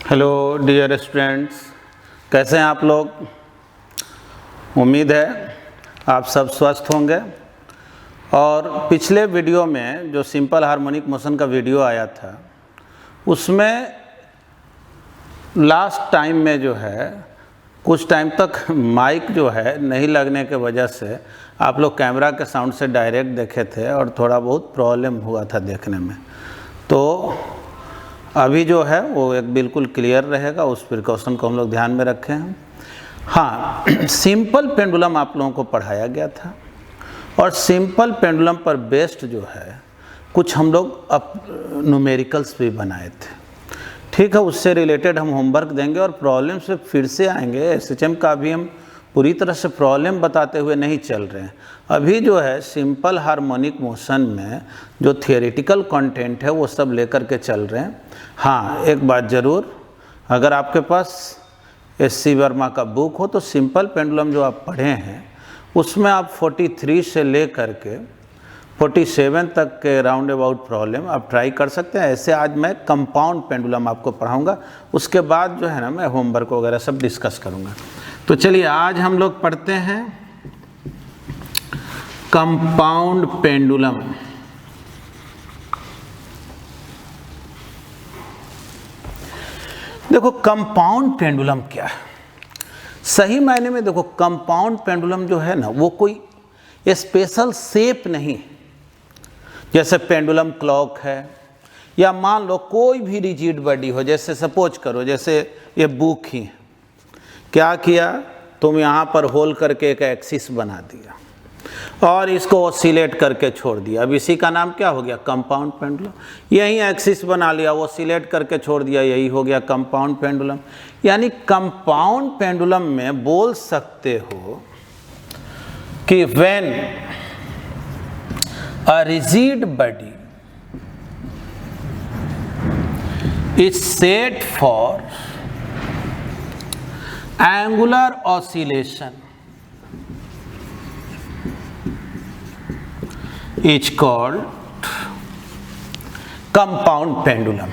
Hello dear students, कैसे हैं आप लोग। उम्मीद है आप सब स्वस्थ होंगे। और पिछले वीडियो में जो सिंपल हार्मोनिक मोशन का वीडियो आया था उसमें लास्ट टाइम में जो है कुछ टाइम तक माइक जो है नहीं लगने के वजह से आप लोग कैमरा के साउंड से डायरेक्ट देखे थे और थोड़ा बहुत प्रॉब्लम हुआ था देखने में। तो अभी जो है वो एक बिल्कुल क्लियर रहेगा, उस प्रिकॉशन को हम लोग ध्यान में रखे हैं। हाँ, सिंपल पेंडुलम आप लोगों को पढ़ाया गया था और सिंपल पेंडुलम पर बेस्ड जो है कुछ हम लोग न्यूमेरिकल्स भी बनाए थे। ठीक है, उससे रिलेटेड हम होमवर्क देंगे और प्रॉब्लम से फिर से आएंगे। एसएचएम का भी हम पूरी तरह से प्रॉब्लम बताते हुए नहीं चल रहे हैं। अभी जो है सिंपल हार्मोनिक मोशन में जो थियोरेटिकल कंटेंट है वो सब लेकर के चल रहे हैं। हाँ, एक बात ज़रूर, अगर आपके पास एससी वर्मा का बुक हो तो सिंपल पेंडुलम जो आप पढ़े हैं उसमें आप 43 से ले करके 47 तक के राउंड अबाउट प्रॉब्लम आप ट्राई कर सकते हैं। ऐसे आज मैं कंपाउंड पेंडुलम आपको पढ़ाऊंगा, उसके बाद जो है ना मैं होमवर्क वगैरह सब डिस्कस करूंगा। तो चलिए आज हम लोग पढ़ते हैं कंपाउंड पेंडुलम। देखो कंपाउंड पेंडुलम क्या है। सही मायने में देखो कंपाउंड पेंडुलम जो है ना वो कोई स्पेशल शेप नहीं, जैसे पेंडुलम क्लॉक है या मान लो कोई भी रिजिड बॉडी हो। जैसे सपोज करो जैसे ये बुक ही क्या किया, तुम यहाँ पर होल करके एक एक्सिस बना दिया और इसको ऑसिलेट करके छोड़ दिया। अब इसी का नाम क्या हो गया, कंपाउंड पेंडुलम। यही एक्सिस बना लिया, ऑसिलेट करके छोड़ दिया, यही हो गया कंपाउंड पेंडुलम। यानी कंपाउंड पेंडुलम में बोल सकते हो कि when a rigid body is set for angular oscillation is called compound pendulum।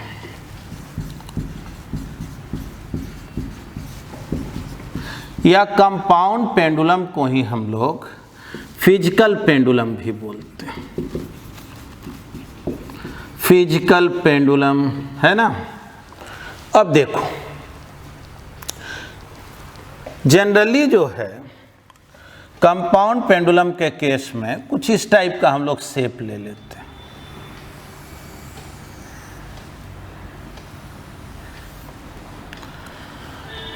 या कंपाउंड पेंडुलम को ही हम लोग फिजिकल पेंडुलम भी बोलते हैं। फिजिकल पेंडुलम है ना। अब देखो जनरली जो है कंपाउंड पेंडुलम के केस में कुछ इस टाइप का हम लोग शेप ले लेते हैं।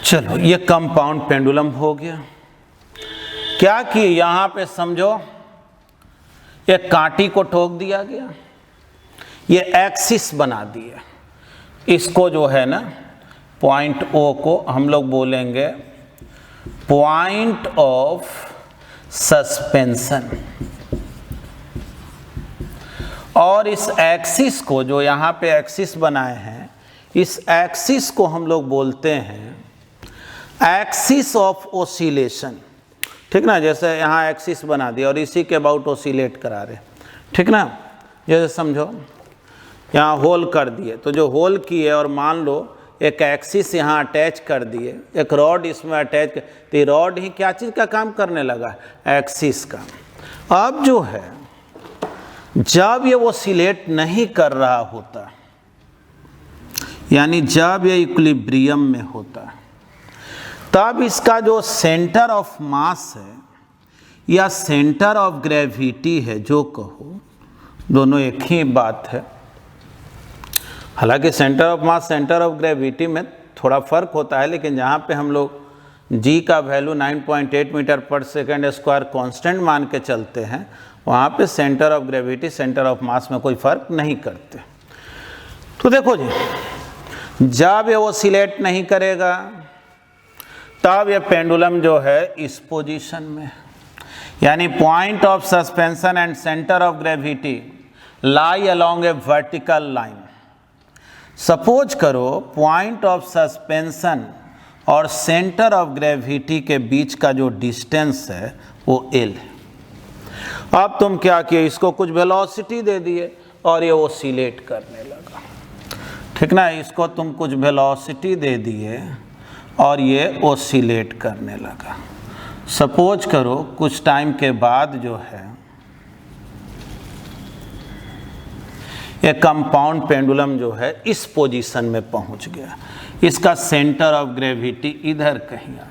चलो ये कंपाउंड पेंडुलम हो गया। क्या कि यहाँ पे समझो एक कांटी को ठोक दिया गया, ये एक्सिस बना दिया। इसको जो है ना पॉइंट ओ को हम लोग बोलेंगे पॉइंट ऑफ सस्पेंशन। और इस एक्सिस को जो यहाँ पे एक्सिस बनाए हैं, इस एक्सिस को हम लोग बोलते हैं एक्सिस ऑफ ओसिलेशन। ठीक ना, जैसे यहाँ एक्सिस बना दिया और इसी के अबाउट ओसिलेट करा रहे। ठीक ना, जैसे समझो यहाँ होल कर दिए, तो जो होल किए और मान लो एक एक्सिस यहाँ अटैच कर दिए, एक रॉड इसमें अटैच कर, तो ये रॉड ही क्या चीज़ का काम करने लगा, एक्सिस का। अब जो है जब ये ओसिलेट नहीं कर रहा होता, यानी जब ये इक्विलिब्रियम में होता है, तब इसका जो सेंटर ऑफ मास है या सेंटर ऑफ ग्रेविटी है, जो कहो, दोनों एक ही बात है। हालांकि centre of mass centre of gravity में थोड़ा फर्क होता है, लेकिन जहाँ पे हम लोग जी का वैल्यू 9.8 मीटर पर सेकेंड स्क्वायर कांस्टेंट मान के चलते हैं, वहाँ पे centre of gravity centre of mass में कोई फर्क नहीं करते। तो देखो जी, जब ये ओसिलेट नहीं करेगा तब ये पेंडुलम जो है इस पोजीशन में, यानी point of suspension and centre of gravity lie along A vertical line. Suppose करो पॉइंट ऑफ सस्पेंशन और सेंटर ऑफ ग्रेविटी के बीच का जो डिस्टेंस है वो L है। अब तुम क्या किए, इसको कुछ वेलोसिटी दे दिए और ये ओसिलेट करने लगा। ठीक ना। इसको तुम कुछ वेलोसिटी दे दिए और ये ओसिलेट करने लगा। सपोज करो कुछ टाइम के बाद जो है ये कंपाउंड पेंडुलम जो है इस पोजीशन में पहुंच गया, इसका सेंटर ऑफ ग्रेविटी इधर कहीं आ गया।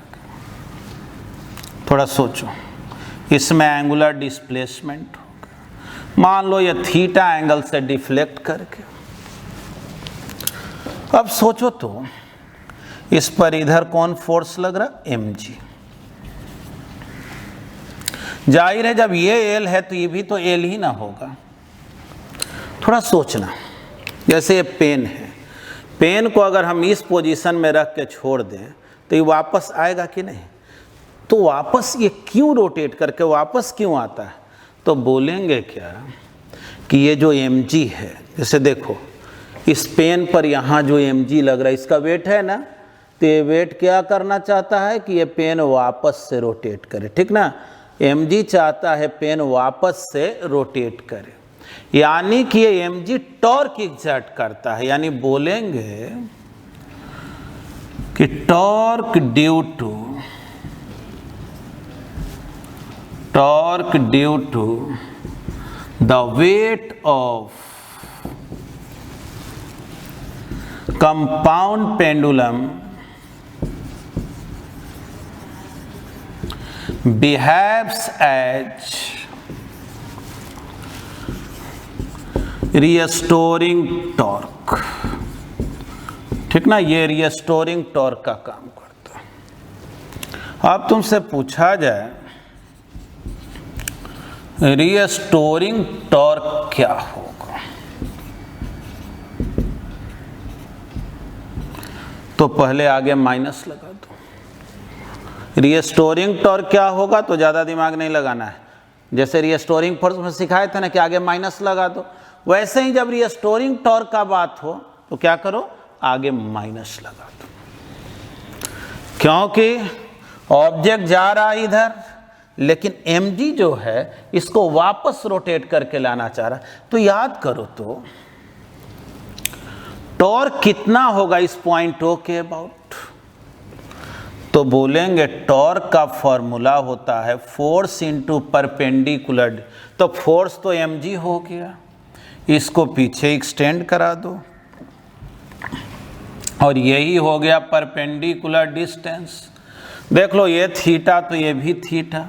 थोड़ा सोचो, इसमें एंगुलर डिस्प्लेसमेंट होगा, मान लो ये थीटा एंगल से डिफ्लेक्ट करके। अब सोचो तो इस पर इधर कौन फोर्स लग रहा, mg। जाहिर है जब ये L है तो ये भी तो L ही ना होगा। थोड़ा सोचना, जैसे ये पेन है, पेन को अगर हम इस पोजीशन में रख के छोड़ दें तो ये वापस आएगा कि नहीं? तो वापस ये क्यों रोटेट करके वापस क्यों आता है? तो बोलेंगे क्या कि ये जो mg है, जैसे देखो इस पेन पर यहाँ जो mg लग रहा है इसका वेट है ना, तो ये वेट क्या करना चाहता है कि ये पेन वापस से रोटेट करे, ठीक ना। mg चाहता है पेन वापस से रोटेट करे, यानी कि ये mg टॉर्क एग्जर्ट करता है। यानी बोलेंगे कि torque due to the weight of compound pendulum behaves as restoring torque, ठीक ना। ये रिस्टोरिंग टॉर्क का काम करता है। अब तुमसे पूछा जाए रिस्टोरिंग टॉर्क क्या होगा, तो पहले आगे माइनस लगा दो। रिस्टोरिंग टॉर्क क्या होगा तो ज़्यादा दिमाग नहीं लगाना है। जैसे रिस्टोरिंग फोर्स में सिखाए थे ना कि आगे माइनस लगा दो, वैसे ही जब रिस्टोरिंग टॉर्क का बात हो तो क्या करो, आगे माइनस लगा दो, क्योंकि ऑब्जेक्ट जा रहा है इधर, लेकिन mg जो है इसको वापस रोटेट करके लाना चाह रहा है। तो याद करो तो टॉर्क कितना होगा इस पॉइंट O के अबाउट, तो बोलेंगे टॉर्क का फॉर्मूला होता है फोर्स इंटू परपेंडिकुलर। तो फोर्स तो mg हो गया, इसको पीछे एक्सटेंड करा दो और यही हो गया परपेंडिकुलर डिस्टेंस। देख लो ये थीटा तो ये भी थीटा,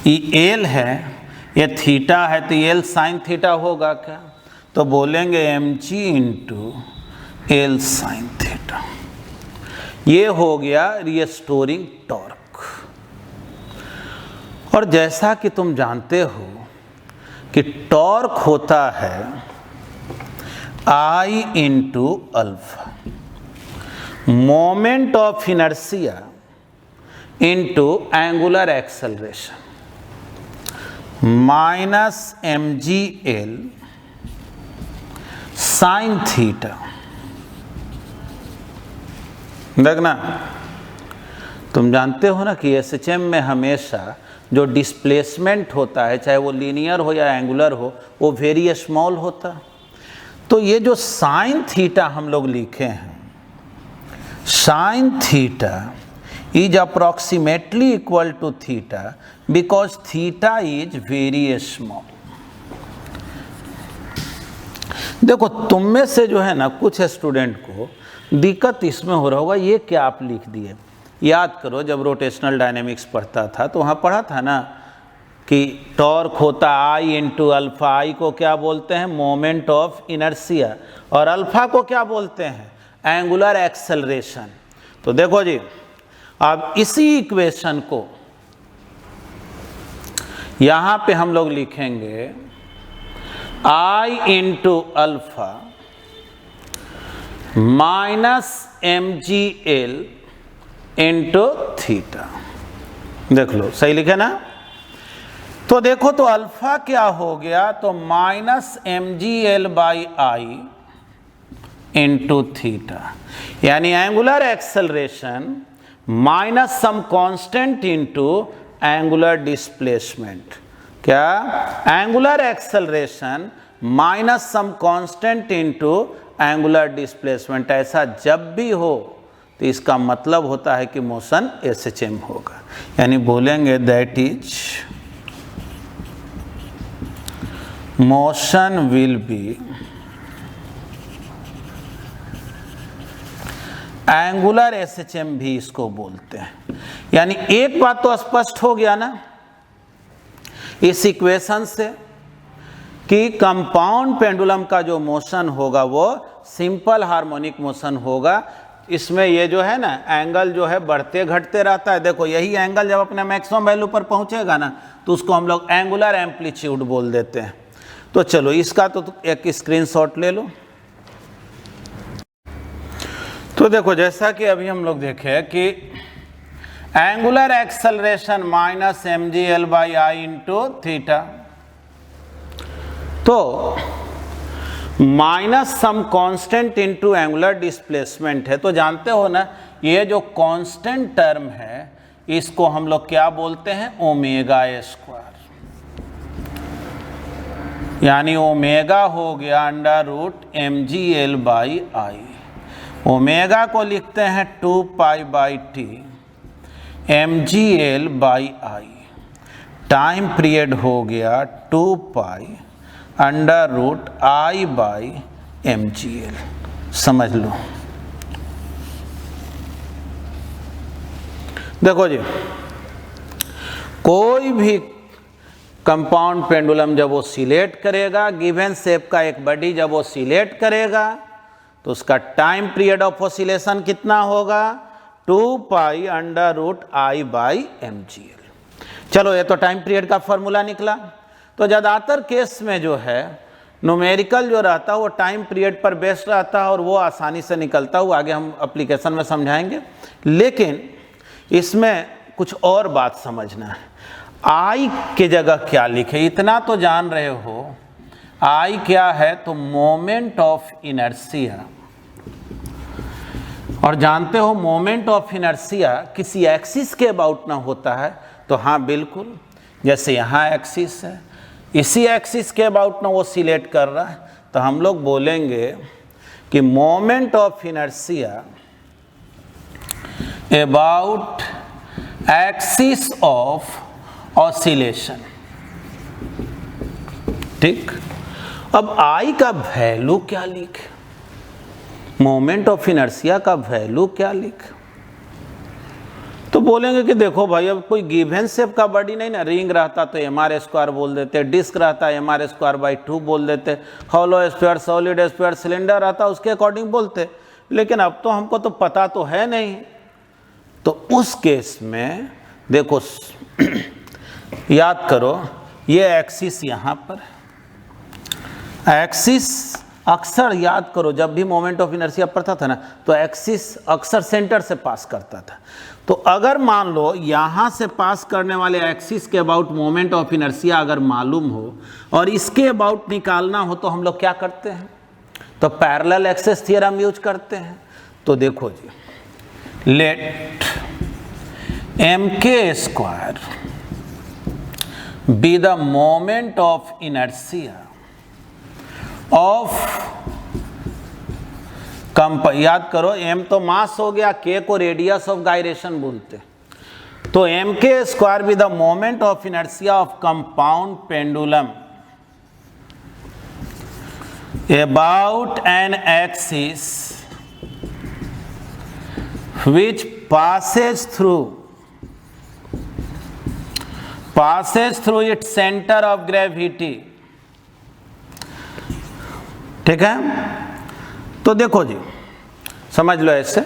ये L है, ये थीटा है तो L साइन थीटा होगा क्या, तो बोलेंगे mg into L sine theta. ये हो गया रिस्टोरिंग टॉर्क। और जैसा कि तुम जानते हो कि टॉर्क होता है I into alpha, moment of inertia into angular acceleration minus mgl sine theta. देखना, तुम जानते हो ना कि SHM में हमेशा जो डिस्प्लेसमेंट होता है, चाहे वो लीनियर हो या एंगुलर हो, वो वेरी स्मॉल होता। तो ये जो साइन थीटा हम लोग लिखे हैं, sine theta is approximately equal to theta because theta is very small. देखो तुम में से जो है ना कुछ स्टूडेंट को दिक्कत इसमें हो रहा होगा, ये क्या आप लिख दिए। याद करो जब रोटेशनल डायनेमिक्स पढ़ता था तो वहाँ पढ़ा था ना कि टॉर्क होता I इंटू अल्फा। I को क्या बोलते हैं, मोमेंट ऑफ इनर्शिया, और अल्फा को क्या बोलते हैं, एंगुलर एक्सेलरेशन। तो देखो जी, अब इसी इक्वेशन को यहाँ पे हम लोग लिखेंगे I into alpha minus mgl into theta. देख लो सही लिखे ना। तो देखो तो अल्फा क्या हो गया, तो minus mgl by I into theta, यानी angular acceleration minus some constant into angular displacement. क्या, angular acceleration minus some constant into angular displacement. ऐसा जब भी हो तो इसका मतलब होता है कि मोशन SHM होगा, यानी बोलेंगे that is motion will be angular SHM भी इसको बोलते हैं। यानी एक बात तो स्पष्ट हो गया ना इस इक्वेशन से कि कंपाउंड पेंडुलम का जो मोशन होगा वो सिंपल हार्मोनिक मोशन होगा। इसमें ये जो है ना एंगल जो है बढ़ते घटते रहता है। देखो यही एंगल जब अपने मैक्सिमम वैल्यू पर पहुंचेगा ना तो उसको हम लोग एंगुलर एम्पलीट्यूड बोल देते हैं। तो चलो इसका तो एक स्क्रीनशॉट ले लो। तो देखो जैसा कि अभी हम लोग देखें कि angular acceleration minus mgl/i into theta, तो minus some constant into angular displacement है। तो जानते हो ना ये जो कांस्टेंट टर्म है इसको हम लोग क्या बोलते हैं, ओमेगा स्क्वायर। यानी ओमेगा हो गया √mgl/i। ओमेगा को लिखते हैं 2π/t mgl/i। टाइम पीरियड हो गया 2π√i/mgl। समझ लो। देखो जी कोई भी कंपाउंड पेंडुलम जब वो सिलेक्ट करेगा, गिवन शेप का एक बॉडी जब वो सिलेक्ट करेगा तो उसका टाइम पीरियड ऑफ ऑसिलेशन कितना होगा, 2π√i/mgl। चलो ये तो टाइम पीरियड का फॉर्मूला निकला। तो ज़्यादातर केस में जो है न्यूमेरिकल जो रहता है वो टाइम पीरियड पर बेस्ड रहता है और वो आसानी से निकलता है। वो आगे हम एप्लीकेशन में समझाएंगे। लेकिन इसमें कुछ और बात समझना है। आई के जगह क्या लिखे इतना तो जान रहे हो। आई क्या है, तो मोमेंट ऑफ इनर्शिया। और जानते हो मोमेंट ऑफ इनर्शिया किसी एक्सिस के अबाउट ना होता है। तो हाँ बिल्कुल, जैसे यहाँ एक्सिस है इसी एक्सिस के अबाउट ना वो सिलेक्ट कर रहा है तो हम लोग बोलेंगे कि moment of inertia about axis of oscillation. ठीक, अब आई का वैल्यू क्या लिखे, मोमेंट ऑफ इनर्शिया का वैल्यू क्या लिखे। तो बोलेंगे कि देखो भाई अब कोई गिवन शेप का बॉडी नहीं ना, रिंग रहता तो mr² बोल देते, डिस्क रहता mr²/2 बोल देते, hollow sphere, solid sphere, cylinder रहता उसके अकॉर्डिंग बोलते। लेकिन अब तो हमको तो पता तो है नहीं। तो उस केस में देखो याद करो ये एक्सिस यहाँ पर, एक्सिस अक्सर याद करो जब भी मोमेंट ऑफ इनर्शिया पढ़ता था ना तो एक्सिस अक्सर सेंटर से पास करता था। तो अगर मान लो यहाँ से पास करने वाले एक्सिस के अबाउट मोमेंट ऑफ इनर्शिया अगर मालूम हो और इसके अबाउट निकालना हो तो हम लोग क्या करते हैं, तो पैरेलल एक्सेस थ्योरम यूज करते हैं। तो देखो जी, let mk² be the moment of inertia of याद करो m तो मास हो गया, k को रेडियस ऑफ गायरेशन बोलते। तो mk² be the moment of inertia of compound pendulum about an axis which passes through its center of gravity। ठीक है, तो देखो जी समझ लो ऐसे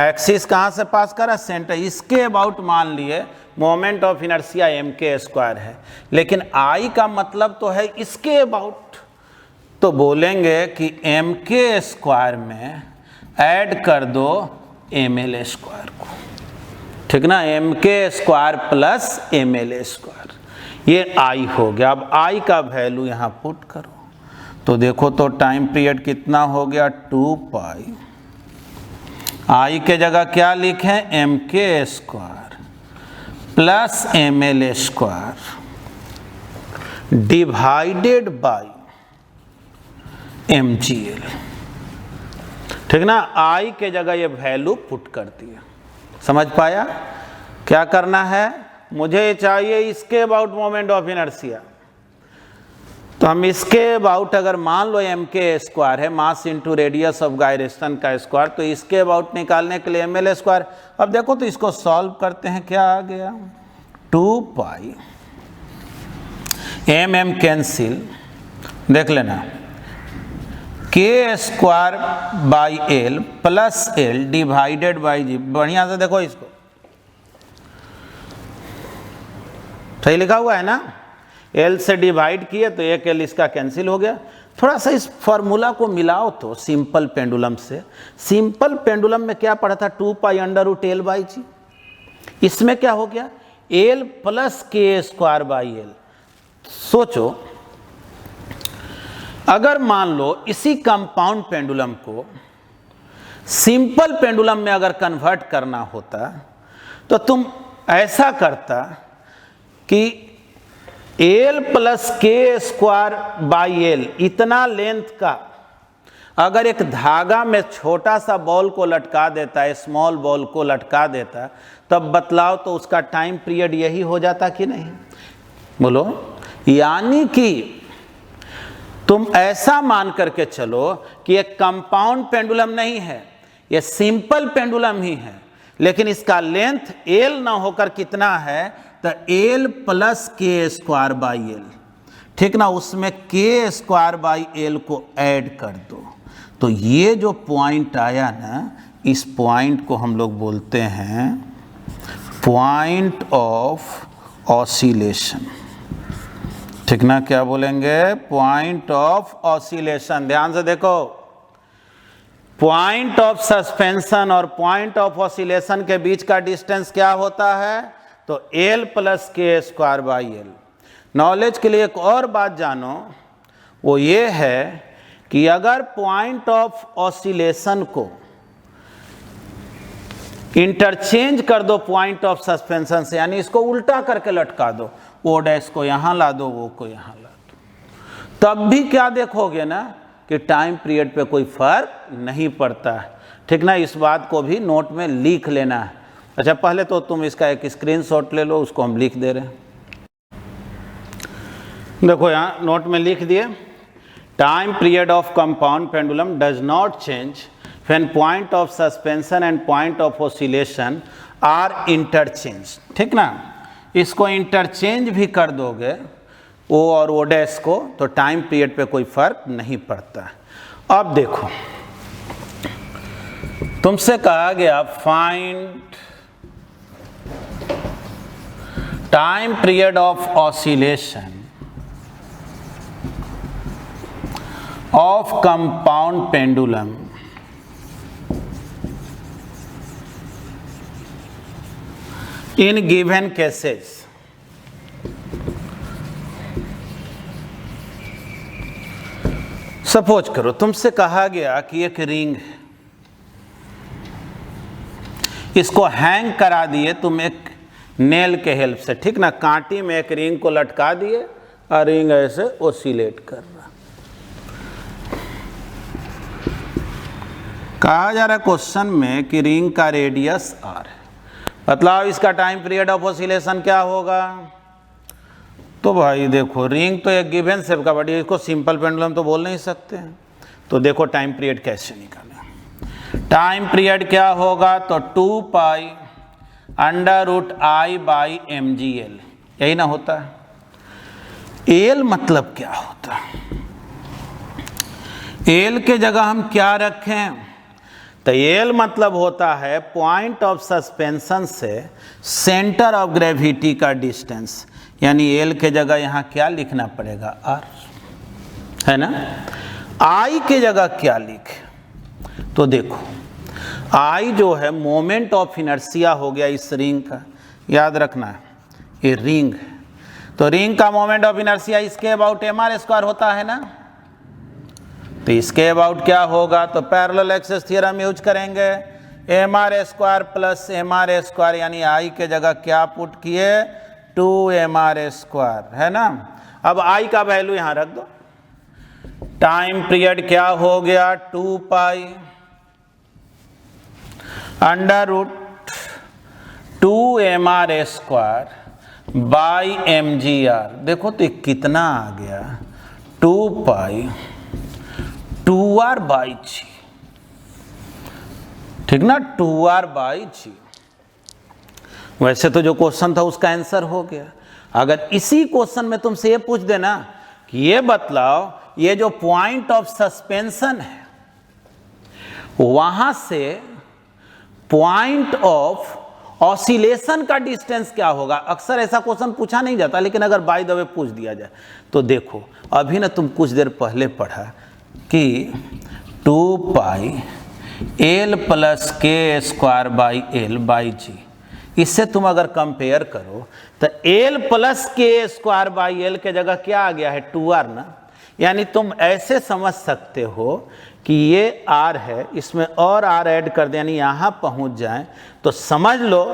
एक्सिस कहाँ से पास करा, सेंटर, इसके अबाउट मान लिए मोमेंट ऑफ इनर्शिया mk² है, लेकिन I का मतलब तो है इसके अबाउट। तो बोलेंगे कि mk² में ऐड कर दो ml² को, ठीक ना, mk² प्लस ml², ये I हो गया। अब I का वैल्यू यहाँ पुट करो तो देखो तो टाइम पीरियड कितना हो गया, 2π। I के जगह क्या लिखें, mk² plus ml² divided by mgl, ठीक ना। I के जगह ये वैल्यू पुट कर दिया, समझ पाया। क्या करना है, मुझे चाहिए इसके अबाउट मोमेंट ऑफ इनर्शिया, तो हम इसके अबाउट अगर मान लो m के स्क्वायर है, mass into radius of gyration का स्क्वायर, तो इसके अबाउट निकालने के लिए ml स्क्वायर। अब देखो तो इसको सॉल्व करते हैं, क्या आ गया 2 पाई m कैंसिल, देख लेना K square by L plus L divided by G. बढ़िया से देखो इसको, सही लिखा हुआ है ना, एल से डिवाइड किए तो एक एल इसका कैंसिल हो गया। थोड़ा सा इस फॉर्मूला को मिलाओ तो सिंपल पेंडुलम से। सिंपल पेंडुलम में क्या पढ़ा था, 2 pi under root L by G. इसमें क्या हो गया, L plus K square by L. सोचो अगर मान लो इसी कंपाउंड पेंडुलम को सिंपल पेंडुलम में अगर कन्वर्ट करना होता तो तुम ऐसा करता कि L plus K square by L इतना लेंथ का अगर एक धागा में छोटा सा बॉल को लटका देता है, स्मॉल बॉल को लटका देता, तब बतलाओ तो उसका टाइम पीरियड यही हो जाता कि नहीं, बोलो। यानी कि तुम ऐसा मान करके चलो कि एक कंपाउंड पेंडुलम नहीं है, ये सिंपल पेंडुलम ही है, लेकिन इसका लेंथ एल ना होकर कितना है, तो L plus K square by L, ठीक ना। उसमें के स्क्वायर बाई एल को ऐड कर दो, तो ये जो पॉइंट आया ना, इस पॉइंट को हम लोग बोलते हैं पॉइंट ऑफ ऑसिलेशन, ठीक ना। क्या बोलेंगे, पॉइंट ऑफ ऑसिलेशन। ध्यान से देखो, पॉइंट ऑफ सस्पेंशन और पॉइंट ऑफ ऑसिलेशन के बीच का डिस्टेंस क्या होता है, तो L plus K square by L. Knowledge के लिए एक और बात जानो, वो ये है कि अगर पॉइंट ऑफ ऑसिलेशन को इंटरचेंज कर दो पॉइंट ऑफ सस्पेंशन से, यानी इसको उल्टा करके लटका दो, ओ डैश को यहाँ ला दो, वो को यहाँ ला दो, तब भी क्या देखोगे ना कि टाइम पीरियड पे कोई फर्क नहीं पड़ता है, ठीक ना। इस बात को भी नोट में लिख लेना है। अच्छा, पहले तो तुम इसका एक स्क्रीनशॉट ले लो, उसको हम लिख दे रहे हैं। देखो यहाँ नोट में लिख दिए, time period of compound pendulum does not change when point of suspension and point of oscillation are interchange, ठीक ना। इसको इंटरचेंज भी कर दोगे ओ और ओ डैश को, तो टाइम पीरियड पे कोई फर्क नहीं पड़ता। अब देखो, तुमसे कहा गया find time period of oscillation of compound pendulum in given cases. Suppose करो तुमसे कहा गया कि एक रिंग है, इसको हैंग करा दिए तुम एक नेल के हेल्प से, ठीक ना। कांटी में एक रिंग को लटका दिए और रिंग ऐसे ओसिलेट कर रहा। कहा जा रहा है क्वेश्चन में कि रिंग का रेडियस आर है, मतलब इसका टाइम पीरियड ऑफ ऑसिलेशन क्या होगा। तो भाई देखो, रिंग तो एक गिवन शेप का, बट इसको सिंपल पेंडुलम तो बोल नहीं सकते हैं। तो देखो टाइम पीरियड कैसे निकालें। टाइम पीरियड क्या होगा, तो 2 pi under root I by M G L, यही ना होता है। एल मतलब क्या होता है, एल के जगह हम क्या रखें, तो एल मतलब होता है पॉइंट ऑफ सस्पेंशन से सेंटर ऑफ ग्रेविटी का डिस्टेंस, यानी एल के जगह यहाँ क्या लिखना पड़ेगा, आर, है ना। आई के जगह क्या लिखे, तो देखो आई जो है मोमेंट ऑफ इनर्शिया हो गया इस रिंग का, याद रखना है ये रिंग है, तो रिंग का मोमेंट ऑफ इनर्शिया इसके अबाउट एम आर स्क्वायर होता है ना। तो इसके अबाउट क्या होगा, तो पैरेलल एक्सिस थ्योरम यूज करेंगे, M R square plus M R square, यानी आई के जगह क्या पुट किए, 2 एम आर स्क्वायर, है ना। अब आई का वैल्यू यहाँ रख दो, टाइम पीरियड क्या हो गया 2 pi under root 2mr² by mgr। देखो तो कितना आ गया 2 पाई 2r बाई जी, ठीक ना, 2r बाई जी। वैसे तो जो क्वेश्चन था उसका आंसर हो गया। अगर इसी क्वेश्चन में तुमसे ये पूछ देना कि ये बतलाओ ये जो पॉइंट ऑफ सस्पेंशन है वहां से पॉइंट ऑफ ऑसिलेशन का डिस्टेंस क्या होगा, अक्सर ऐसा क्वेश्चन पूछा नहीं जाता, लेकिन अगर बाय द वे पूछ दिया जाए तो देखो अभी ना तुम कुछ देर पहले पढ़ा कि 2 पाई l plus K square by L by जी। इससे तुम अगर कंपेयर करो तो l plus K square by L के जगह क्या आ गया है 2r ना। यानी तुम ऐसे समझ सकते हो कि ये r है, इसमें और r ऐड कर दें यानी यहाँ पहुँच जाए तो समझ लो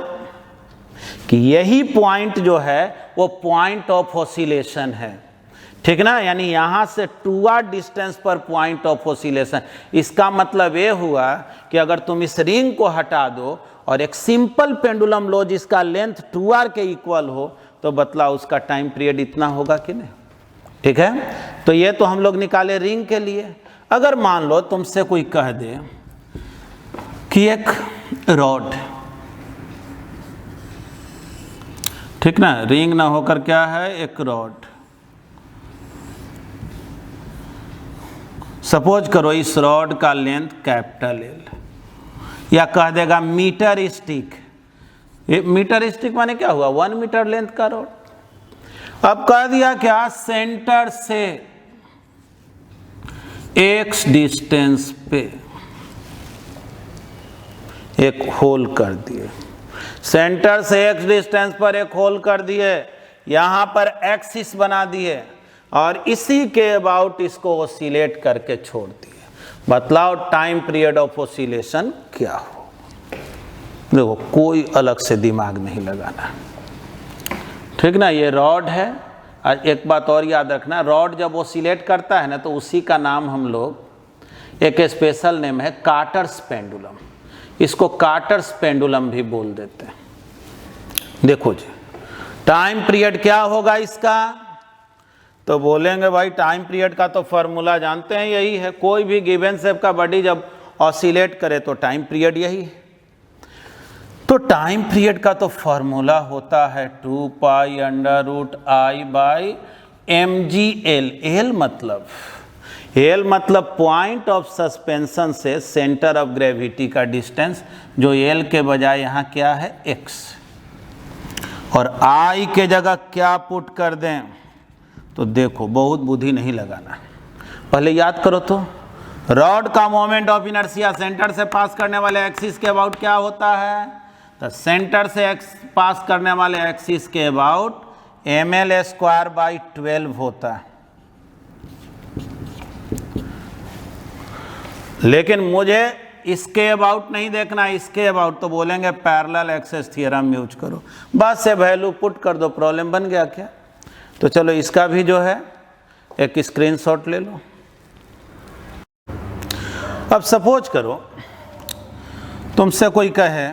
कि यही पॉइंट जो है वो पॉइंट ऑफ ऑसिलेशन है, ठीक ना। यानी यहाँ से 2r डिस्टेंस पर पॉइंट ऑफ ऑसिलेशन। इसका मतलब ये हुआ कि अगर तुम इस रिंग को हटा दो और एक सिंपल पेंडुलम लो जिसका लेंथ 2r के इक्वल हो तो बतलाओ उसका टाइम पीरियड इतना होगा कि नहीं, ठीक है। तो ये तो हम लोग निकाले रिंग के लिए। अगर मान लो तुमसे कोई कह दे कि एक रॉड, ठीक ना, रिंग ना होकर क्या है एक रॉड, सपोज करो इस रॉड का लेंथ कैपिटल एल, या कह देगा मीटर स्टिक। ये मीटर स्टिक माने क्या हुआ 1 मीटर लेंथ का रॉड। अब कह दिया क्या सेंटर से x डिस्टेंस पे एक होल कर दिए, सेंटर से x डिस्टेंस पर एक होल कर दिए, यहां पर एक्सिस बना दिए और इसी के अबाउट इसको ऑसिलेट करके छोड़ दिए। बतलाओ टाइम पीरियड ऑफ ऑसिलेशन क्या हो। देखो कोई अलग से दिमाग नहीं लगाना, ठीक ना। ये रॉड है। एक बात और याद रखना, रॉड जब ऑसिलेट करता है ना तो उसी का नाम हम लोग, एक स्पेशल नेम है कार्टर्स पेंडुलम, इसको कार्टर्स पेंडुलम भी बोल देते हैं। देखो जी टाइम पीरियड क्या होगा इसका, तो बोलेंगे भाई टाइम पीरियड का तो फॉर्मूला जानते हैं यही है, कोई भी गिवन शेप का बॉडी जब ऑसिलेट करे तो टाइम पीरियड यही है। तो टाइम पीरियड का तो फॉर्मूला होता है 2 pi under root I by mgl। L मतलब पॉइंट ऑफ सस्पेंशन से सेंटर ऑफ ग्रेविटी का डिस्टेंस, जो एल के बजाय यहाँ क्या है x, और आई के जगह क्या पुट कर दें। तो देखो बहुत बुद्धि नहीं लगाना, पहले याद करो तो रॉड का मोमेंट ऑफ इनर्शिया सेंटर से पास करने वाले एक्सिस के अबाउट क्या होता है, तो सेंटर से पास करने वाले एक्सिस के अबाउट ml² बाई 12 होता है। लेकिन मुझे इसके अबाउट नहीं देखना, इसके अबाउट, तो बोलेंगे पैरेलल एक्सेस थ्योरम यूज करो, बस से वैल्यू पुट कर दो, प्रॉब्लम बन गया क्या। तो चलो इसका भी जो है एक स्क्रीनशॉट ले लो। अब सपोज करो तुमसे कोई कहे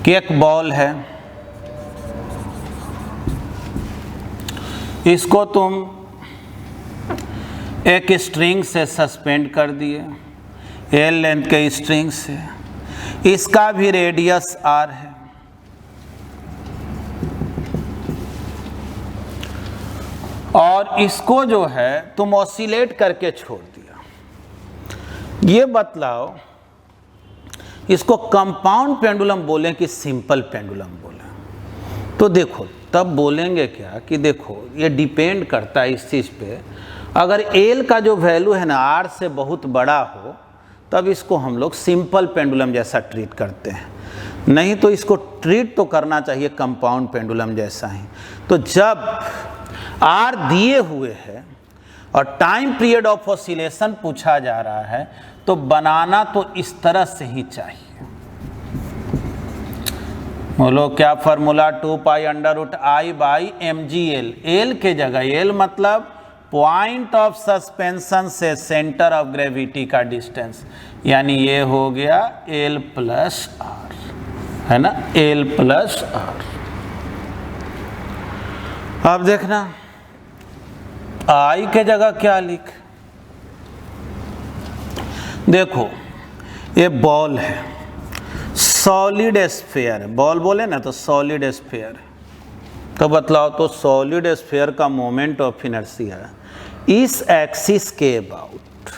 कि एक बॉल है, इसको तुम एक स्ट्रिंग से सस्पेंड कर दिए, एल लेंथ के स्ट्रिंग से, इसका भी रेडियस r है, और इसको जो है तुम ऑसिलेट करके छोड़ दिया। ये बतलाओ इसको कंपाउंड पेंडुलम बोलें कि सिंपल पेंडुलम बोलें। तो देखो तब बोलेंगे क्या कि देखो ये डिपेंड करता है इस चीज़ पे, अगर एल का जो वैल्यू है ना आर से बहुत बड़ा हो तब इसको हम लोग सिंपल पेंडुलम जैसा ट्रीट करते हैं, नहीं तो इसको ट्रीट तो करना चाहिए कंपाउंड पेंडुलम जैसा ही। तो जब आर दिए हुए है और टाइम पीरियड ऑफ ऑसिलेशन पूछा जा रहा है तो बनाना तो इस तरह से ही चाहिए। बोलो क्या formula 2 pi under root I by mgl। L के जगह, एल मतलब पॉइंट ऑफ सस्पेंशन से सेंटर ऑफ ग्रेविटी का डिस्टेंस, यानी ये हो गया L प्लस आर, है ना, L प्लस आर। अब देखना I के जगह क्या लिख, देखो ये बॉल है, सॉलिड स्फीयर है, बॉल बोले ना तो सॉलिड स्फीयर है, तो बतलाओ तो सॉलिड स्फीयर का मोमेंट ऑफ इनर्शिया इस एक्सिस के अबाउट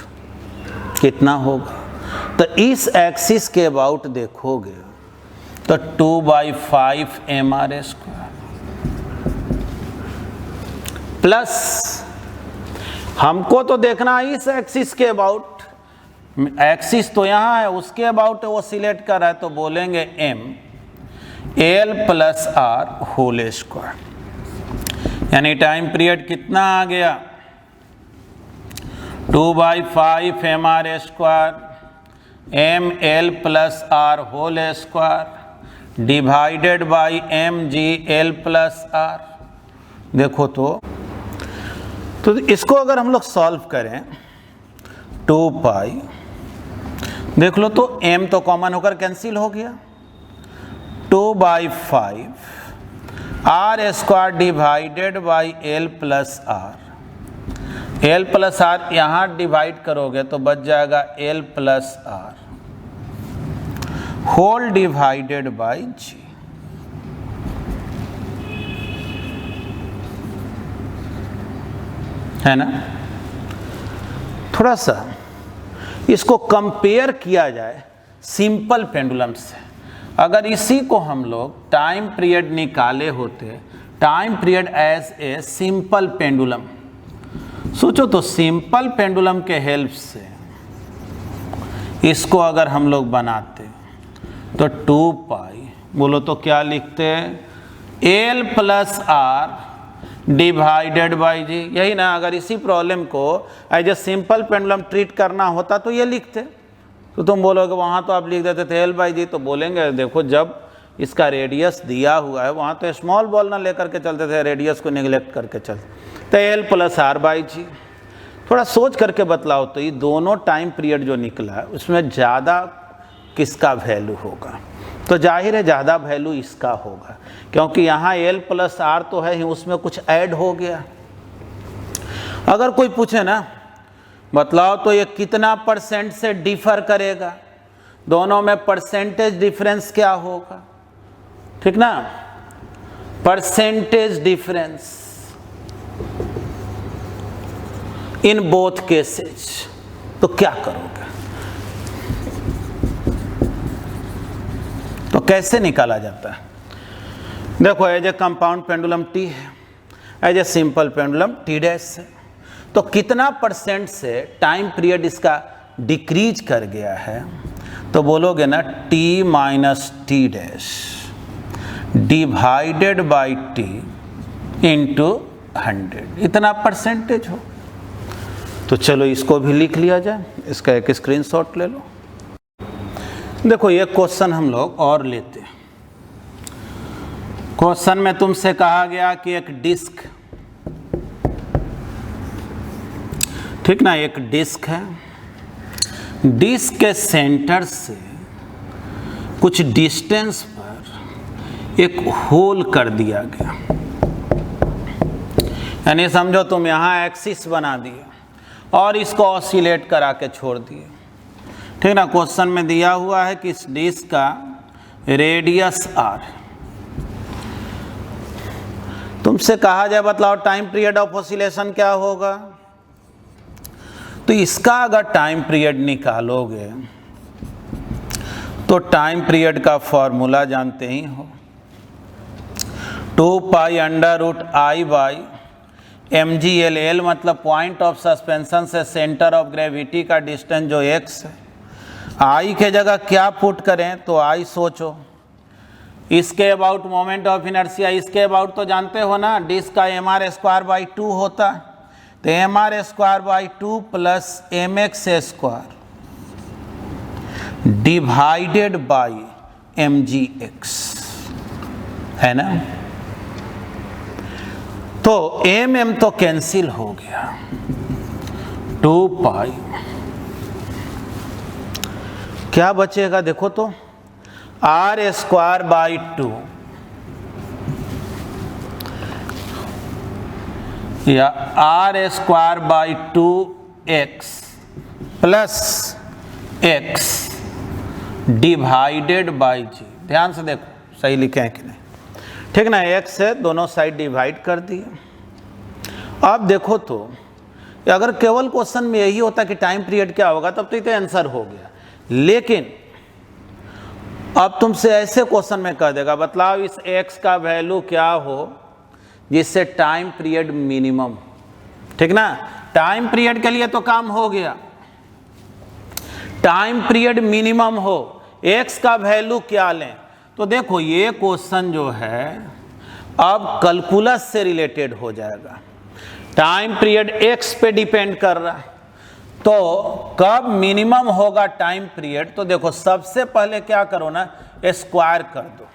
कितना होगा, तो इस एक्सिस के अबाउट देखोगे तो 2/5 mr² प्लस हमको तो देखना इस एक्सिस के अबाउट, एक्सिस तो यहाँ है उसके अबाउट वो सिलेक्ट कर रहा है, तो बोलेंगे m L plus R whole square, यानी टाइम पीरियड कितना आ गया 2/5 mr² m L plus R whole square divided by mg L plus R. देखो तो इसको अगर हम लोग सॉल्व करें 2π, देख लो तो m तो कॉमन होकर कैंसिल हो गया, 2/5 r² divided by L plus R, L plus R यहाँ डिवाइड करोगे तो बच जाएगा L plus R whole divided by g, है ना। थोड़ा सा इसको कंपेयर किया जाए सिंपल पेंडुलम से, अगर इसी को हम लोग टाइम पीरियड निकाले होते, time period as a simple pendulum, सोचो तो सिंपल पेंडुलम के हेल्प से इसको अगर हम लोग बनाते तो 2π, बोलो तो क्या लिखते हैं L plus R divided by G, यही ना। अगर इसी प्रॉब्लम को as a simple pendulum treat करना होता तो ये लिखते, तो तुम बोलोगे वहाँ तो आप लिख देते थे L/g, तो बोलेंगे देखो जब इसका रेडियस दिया हुआ है वहाँ तो स्मॉल बॉल ना लेकर के चलते थे, रेडियस को निगलेक्ट करके चलते, तो L प्लस r/g। थोड़ा सोच करके बतलाओ तो ये दोनों टाइम पीरियड जो निकला है उसमें ज़्यादा किसका वैल्यू होगा, तो जाहिर है ज़्यादा वैल्यू इसका होगा, क्योंकि यहाँ L प्लस आर तो है ही, उसमें कुछ ऐड हो गया। अगर कोई पूछे ना बतलाओ तो ये कितना % से डिफर करेगा, दोनों में परसेंटेज डिफरेंस क्या होगा, ठीक ना, percentage difference in both cases, तो क्या करोगे, तो कैसे निकाला जाता है। देखो as a compound pendulum T है, as a simple pendulum T' है, तो कितना % से टाइम पीरियड इसका डिक्रीज कर गया है, तो बोलोगे ना T minus T' divided by T into 100, इतना % हो। तो चलो इसको भी लिख लिया जाए, इसका एक स्क्रीनशॉट ले लो। देखो ये क्वेश्चन हम लोग और लेते हैं। क्वेश्चन में तुमसे कहा गया कि एक डिस्क, ठीक ना, एक डिस्क है, डिस्क के सेंटर से कुछ डिस्टेंस पर एक होल कर दिया गया, यानी समझो तुम यहाँ एक्सिस बना दिए और इसको ऑसिलेट करा के छोड़ दिए, ठीक ना। क्वेश्चन में दिया हुआ है कि इस डिस्क का रेडियस r, तुमसे कहा जाए बतलाओ टाइम पीरियड ऑफ ऑसिलेशन क्या होगा, तो इसका अगर टाइम पीरियड निकालोगे तो टाइम पीरियड का फॉर्मूला जानते ही हो, 2π√I बाई mg/L, L मतलब पॉइंट ऑफ सस्पेंशन से सेंटर ऑफ ग्रेविटी का डिस्टेंस जो x है, I के जगह क्या पुट करें, तो I सोचो इसके अबाउट मोमेंट ऑफ इनर्शिया, इसके अबाउट तो जानते हो ना, डिस्क का mr²/2 होता, तो mr²/2 plus mx² divided by mgx, है ना। तो एम तो कैंसिल हो गया, 2 पाई, क्या बचेगा देखो तो, आर स्क्वायर बाई 2 या R square by 2x plus x divided by G. ध्यान से देखो सही लिखे हैं कि नहीं, ठीक ना, x से दोनों साइड डिवाइड कर दिए। अब देखो तो अगर केवल क्वेश्चन में यही होता कि टाइम पीरियड क्या होगा तब तो आंसर हो गया, लेकिन अब तुमसे ऐसे क्वेश्चन में कह देगा बतलाओ इस x का वैल्यू क्या हो जिससे टाइम पीरियड मिनिमम, ठीक ना, टाइम पीरियड के लिए तो काम हो गया, टाइम पीरियड मिनिमम हो, x का वैल्यू क्या लें। तो देखो ये क्वेश्चन जो है अब कैलकुलस से रिलेटेड हो जाएगा, टाइम पीरियड x पे डिपेंड कर रहा है, तो कब मिनिमम होगा टाइम पीरियड। तो देखो सबसे पहले क्या करो ना, स्क्वायर कर दो।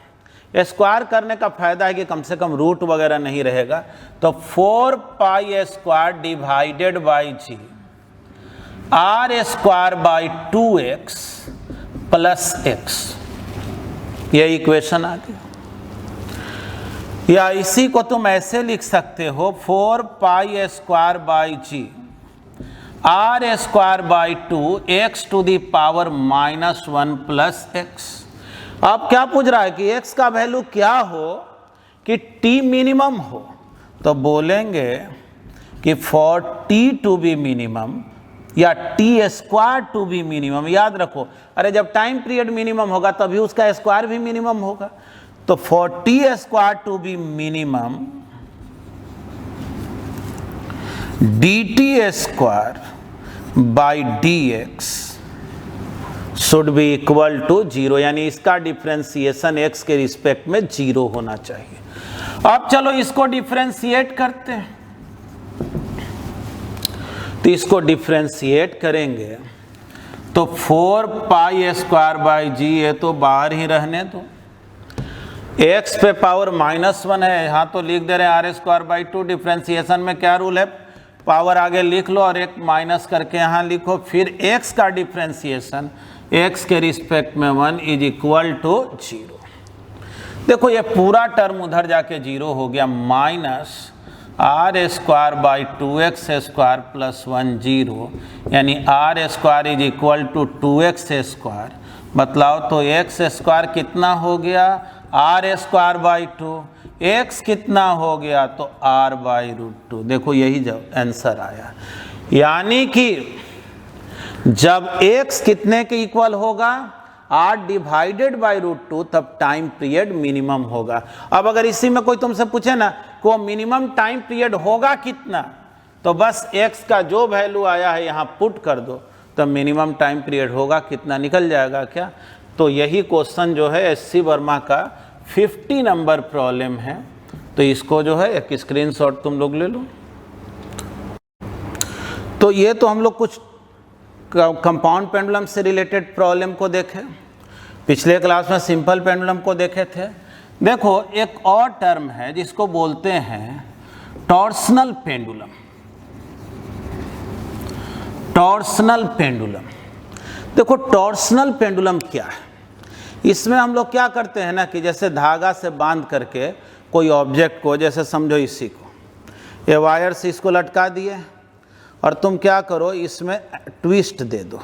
स्क्वायर करने का फायदा है कि कम से कम रूट वगैरह नहीं रहेगा, तो 4 pi square divided by G, R square by 2x plus x, ये इक्वेशन आ गया। या इसी को तुम ऐसे लिख सकते हो 4 pi square by G, R square by 2 x to the power -1 plus x। अब क्या पूछ रहा है कि x का वैल्यू क्या हो कि t मिनिमम हो, तो बोलेंगे कि for t to be minimum या t square to be minimum. याद रखो, अरे जब टाइम पीरियड मिनिमम होगा तभी उसका स्क्वायर भी मिनिमम होगा, तो for t square to be minimum dt square by dx should be equal to 0, यानी इसका डिफ्रेंसिएशन x के रिस्पेक्ट में 0 होना चाहिए। अब चलो इसको डिफ्रेंशिएट करते हैं, तो इसको डिफ्रेंशिएट करेंगे तो 4 पाई स्क्वायर बाई जी, ये तो बाहर ही रहने दो, x पे पावर -1 है, यहाँ तो लिख दे रहे हैं आर स्क्वायर बाई 2। डिफ्रेंशिएशन में क्या रूल है, पावर आगे लिख लो और एक माइनस करके यहाँ लिखो, फिर x का डिफ्रेंशिएशन x के रिस्पेक्ट में 1 इज इक्वल टू 0। देखो ये पूरा टर्म उधर जाके 0 हो गया, minus R square by 2x square plus 1 0, यानी R square is equal to 2x square. बतलाओ तो x स्क्वायर कितना हो गया, आर स्क्वायर बाई 2, x कितना हो गया तो r बाई √2। देखो यही जब आंसर आया, यानी कि जब x कितने के इक्वल होगा, r डिवाइडेड बाई √2, तब टाइम पीरियड मिनिमम होगा। अब अगर इसी में कोई तुमसे पूछे ना कि वो मिनिमम टाइम पीरियड होगा कितना, तो बस x का जो वैल्यू आया है यहाँ पुट कर दो, तब मिनिमम टाइम पीरियड होगा कितना निकल जाएगा क्या। तो यही क्वेश्चन जो है SC वर्मा का 50 नंबर प्रॉब्लम है, तो इसको जो है एक स्क्रीनशॉट तुम लोग ले लो। तो ये तो हम लोग कुछ कंपाउंड पेंडुलम से रिलेटेड प्रॉब्लम को देखे, पिछले क्लास में सिंपल पेंडुलम को देखे थे। देखो एक और टर्म है जिसको बोलते हैं टॉर्सनल पेंडुलम। टॉर्सनल पेंडुलम, देखो टॉर्सनल पेंडुलम क्या है, इसमें हम लोग क्या करते हैं ना कि जैसे धागा से बांध करके कोई ऑब्जेक्ट को, जैसे समझो इसी को, ये वायर से इसको लटका दिए और तुम क्या करो इसमें ट्विस्ट दे दो,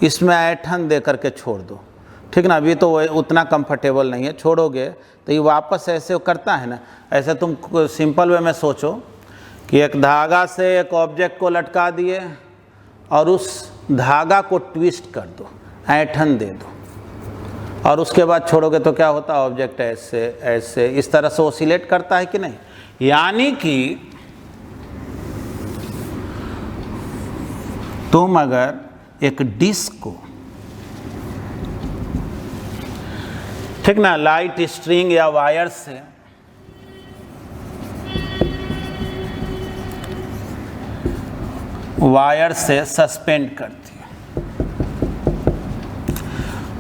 इसमें ऐठन दे करके छोड़ दो, ठीक ना। अभी तो उतना कंफर्टेबल नहीं है, छोड़ोगे तो ये वापस ऐसे करता है ना। ऐसे तुम सिंपल वे में सोचो कि एक धागा से एक ऑब्जेक्ट को लटका दिए और उस धागा को ट्विस्ट कर दो, ऐठन दे दो, और उसके बाद छोड़ोगे तो क्या होता है, ऑब्जेक्ट ऐसे ऐसे इस तरह से ओसिलेट करता है कि नहीं। यानी कि तुम अगर एक डिस्क को, ठीक ना, लाइट स्ट्रिंग या वायर से सस्पेंड करती है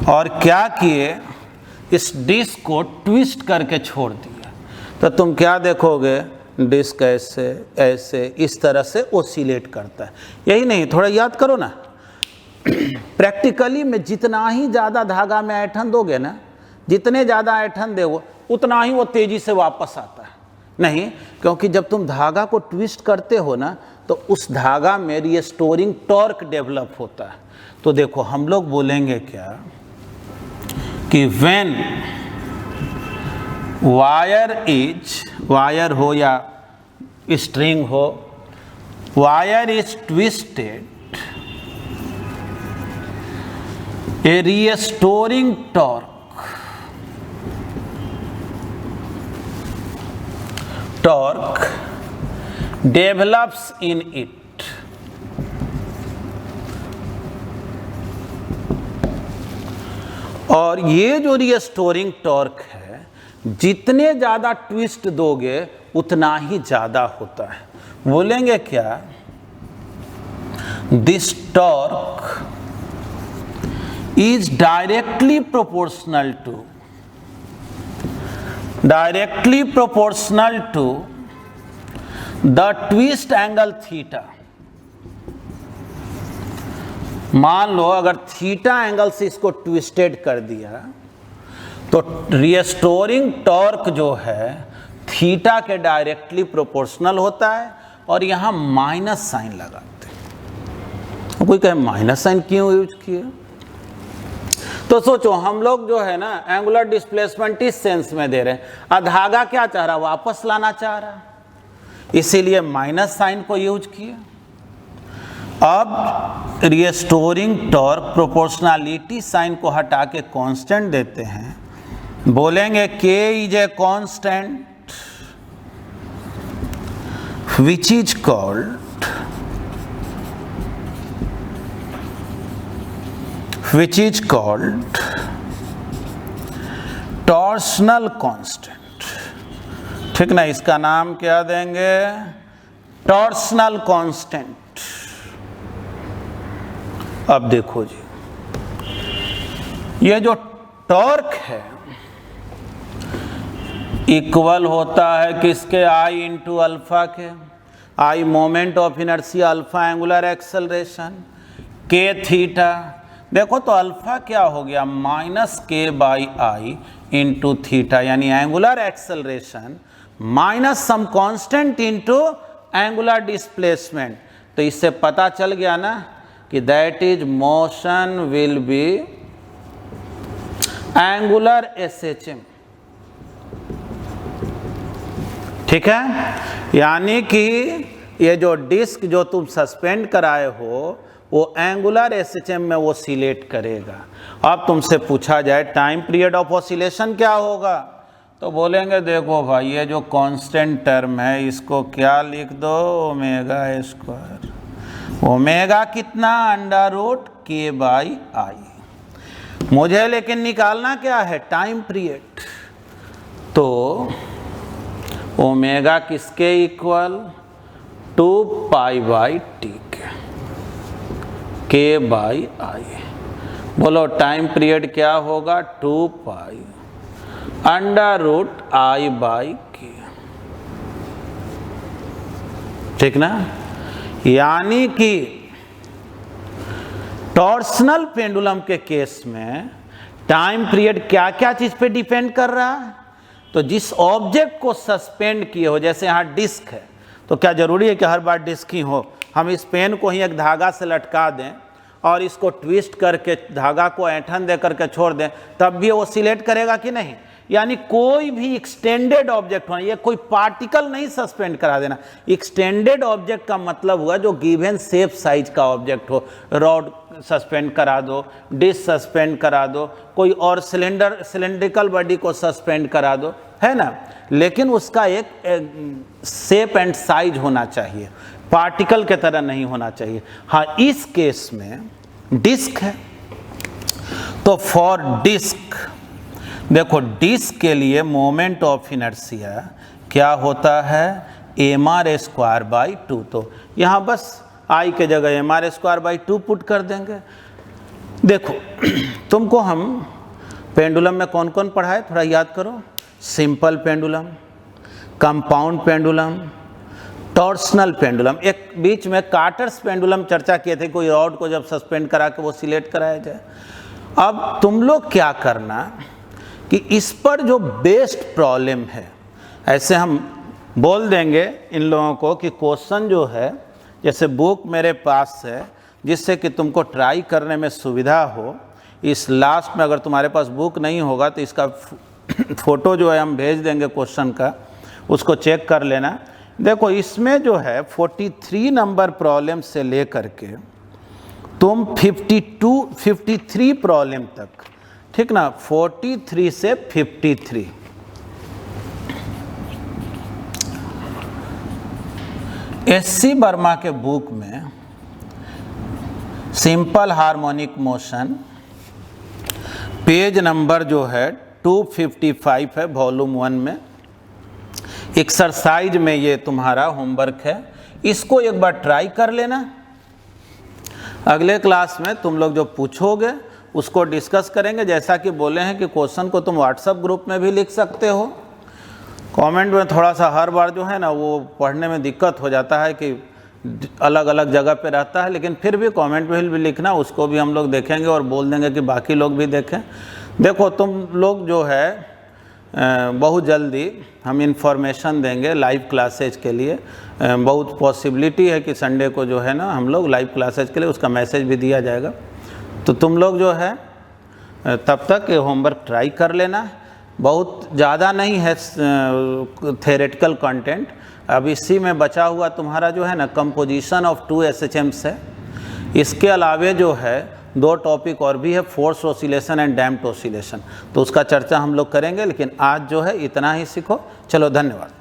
और क्या किए, इस डिस्क को ट्विस्ट करके छोड़ दिया, तो तुम क्या देखोगे, डिस्क ऐसे ऐसे इस तरह से ओसिलेट करता है। यही नहीं, थोड़ा याद करो ना, प्रैक्टिकली में जितना ही ज़्यादा धागा में ऐंठन दोगे ना, जितने ज़्यादा ऐंठन दोगे उतना ही वो तेज़ी से वापस आता है। नहीं, क्योंकि जब तुम धागा को ट्विस्ट करते हो ना तो उस धागा में रिस्टोरिंग टॉर्क डेवलप होता है। तो देखो हम लोग बोलेंगे क्या कि व्हेन वायर हो या स्ट्रिंग हो, wire is twisted, A restoring torque develops in it। और ये जो रिस्टोरिंग टॉर्क है, जितने ज़्यादा ट्विस्ट दोगे उतना ही ज़्यादा होता है। बोलेंगे क्या, this torque is directly proportional to the twist angle theta. मान लो अगर थीटा एंगल से इसको ट्विस्टेड कर दिया तो रिस्टोरिंग टॉर्क जो है थीटा के डायरेक्टली प्रोपोर्शनल होता है। और यहां माइनस साइन लगाते हैं। कोई कहे माइनस साइन क्यों यूज किए, तो सोचो हम लोग जो है ना एंगुलर डिस्प्लेसमेंट इस सेंस में दे रहे हैं, और धागा क्या चाह रहा, वापस लाना चाह रहा, इसीलिए माइनस साइन को यूज किए। अब रिस्टोरिंग टॉर्क प्रोपोर्शनलिटी साइन को हटा के कांस्टेंट देते हैं। बोलेंगे K is a constant which is called torsional constant. ठीक ना, इसका नाम क्या देंगे, टॉर्सनल कांस्टेंट। अब देखो जी, ये जो टॉर्क है इक्वल होता है किसके, I इंटू अल्फा के। I moment of inertia, alpha angular acceleration, K theta. देखो तो अल्फा क्या हो गया, minus K by I into theta, यानी angular acceleration minus some constant into angular displacement. तो इससे पता चल गया ना कि that is motion will be angular SHM। ठीक है, यानी कि ये जो डिस्क जो तुम सस्पेंड कराए हो वो एंगुलर SHM में वो ऑसिलेट करेगा। अब तुमसे पूछा जाए टाइम पीरियड ऑफ ऑसिलेशन क्या होगा, तो बोलेंगे देखो भाई ये जो कांस्टेंट टर्म है इसको क्या लिख दो, ओमेगा स्क्वायर। ओमेगा कितना, under root K by I। मुझे लेकिन निकालना क्या है, टाइम पीरियड। तो ओमेगा किसके इक्वल, 2 पाई बाई T के, K बाई I। बोलो टाइम पीरियड क्या होगा, 2 pi under root I by K। ठीक ना, यानी कि टॉर्सनल पेंडुलम के केस में टाइम पीरियड क्या क्या चीज पे डिपेंड कर रहा है, तो जिस ऑब्जेक्ट को सस्पेंड किए हो, जैसे यहाँ डिस्क है तो क्या जरूरी है कि हर बार डिस्क ही हो, हम इस पेन को ही एक धागा से लटका दें और इसको ट्विस्ट करके धागा को ऐंठन दे करके छोड़ दें तब भी वो ऑसिलेट करेगा कि नहीं। यानी कोई भी एक्सटेंडेड ऑब्जेक्ट होना, ये कोई पार्टिकल नहीं सस्पेंड करा देना। एक्सटेंडेड ऑब्जेक्ट का मतलब हुआ जो गिवन शेप साइज का ऑब्जेक्ट हो, रॉड सस्पेंड करा दो, डिस्क सस्पेंड करा दो, कोई और सिलेंड्रिकल बॉडी को सस्पेंड करा दो, है ना, लेकिन उसका एक शेप एंड साइज होना चाहिए, पार्टिकल के तरह नहीं होना चाहिए। हाँ, इस केस में डिस्क है तो फॉर डिस्क देखो, डिस्क के लिए मोमेंट ऑफ इनर्शिया क्या होता है, mr स्क्वायर बाई 2। तो यहाँ बस I के जगह mr स्क्वायर बाई 2 पुट कर देंगे। देखो तुमको हम पेंडुलम में कौन कौन पढ़ाए, थोड़ा याद करो। Simple pendulum, compound pendulum, torsional pendulum. एक बीच में कार्टर्स पेंडुलम चर्चा किए थे, कोई रॉड को जब सस्पेंड करा के वो सिलेक्ट कराया जाए। अब तुम लोग क्या करना कि इस पर जो बेस्ट प्रॉब्लम है, ऐसे हम बोल देंगे इन लोगों को कि क्वेश्चन जो है, जैसे बुक मेरे पास है जिससे कि तुमको ट्राई करने में सुविधा हो। इस लास्ट में अगर तुम्हारे पास बुक नहीं होगा तो इसका फ़ोटो जो है हम भेज देंगे क्वेश्चन का, उसको चेक कर लेना। देखो इसमें जो है 43 नंबर प्रॉब्लम से लेकर के तुम 53 प्रॉब्लम तक, ठीक ना, 43 से 53 एससी वर्मा के बुक में simple harmonic motion page number जो है 255 है वॉल्यूम 1 में। एक्सरसाइज में ये तुम्हारा होमवर्क है, इसको एक बार ट्राई कर लेना। अगले क्लास में तुम लोग जो पूछोगे उसको डिस्कस करेंगे। जैसा कि बोले हैं कि क्वेश्चन को तुम व्हाट्सएप ग्रुप में भी लिख सकते हो। कमेंट में थोड़ा सा हर बार जो है ना वो पढ़ने में दिक्कत हो जाता है कि अलग अलग जगह पे रहता है, लेकिन फिर भी कमेंट में भी लिखना, उसको भी हम लोग देखेंगे और बोल देंगे कि बाकी लोग भी देखें। देखो तुम लोग जो है बहुत जल्दी हम इंफॉर्मेशन देंगे लाइव क्लासेज के लिए। बहुत पॉसिबिलिटी है कि संडे को जो है ना हम लोग लाइव क्लासेज के लिए उसका मैसेज भी दिया जाएगा। तो तुम लोग जो है तब तक ये होमवर्क ट्राई कर लेना। बहुत ज़्यादा नहीं है थेरेटिकल कंटेंट। अब इसी में बचा हुआ तुम्हारा जो है ना कंपोजिशन ऑफ 2 SHMs है। इसके अलावे जो है 2 टॉपिक और भी है, force oscillation and damped oscillation, तो उसका चर्चा हम लोग करेंगे। लेकिन आज जो है इतना ही सीखो। चलो धन्यवाद।